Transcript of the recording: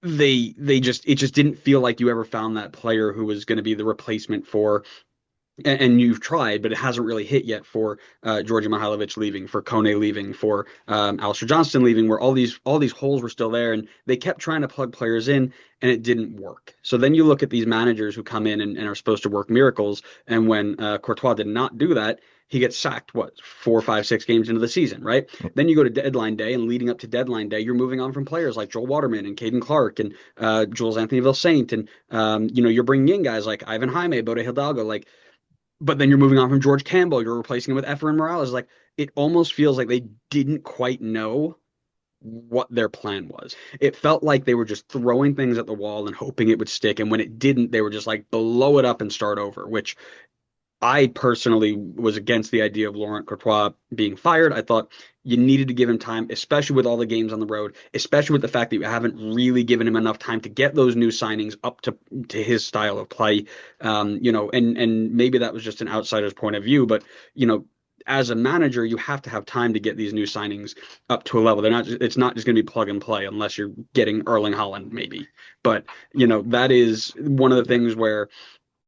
it just didn't feel like you ever found that player who was going to be the replacement for, and you've tried, but it hasn't really hit yet for Georgi Mihailovic leaving, for Kone leaving, for Alistair Johnston leaving, where all these holes were still there, and they kept trying to plug players in, and it didn't work. So then you look at these managers who come in and are supposed to work miracles, and when Courtois did not do that, he gets sacked, what, 4, 5, 6 games into the season, right? Then you go to deadline day, and leading up to deadline day, you're moving on from players like Joel Waterman and Caden Clark and Jules Anthony Vilsaint, and you're bringing in guys like Ivan Jaime, Bode Hidalgo, like, but then you're moving on from George Campbell. You're replacing him with Efrain Morales. Like, it almost feels like they didn't quite know what their plan was. It felt like they were just throwing things at the wall and hoping it would stick. And when it didn't, they were just like blow it up and start over, which I personally was against the idea of Laurent Courtois being fired. I thought you needed to give him time, especially with all the games on the road, especially with the fact that you haven't really given him enough time to get those new signings up to his style of play. And maybe that was just an outsider's point of view, but as a manager, you have to have time to get these new signings up to a level. It's not just going to be plug and play unless you're getting Erling Haaland, maybe. But that is one of the things where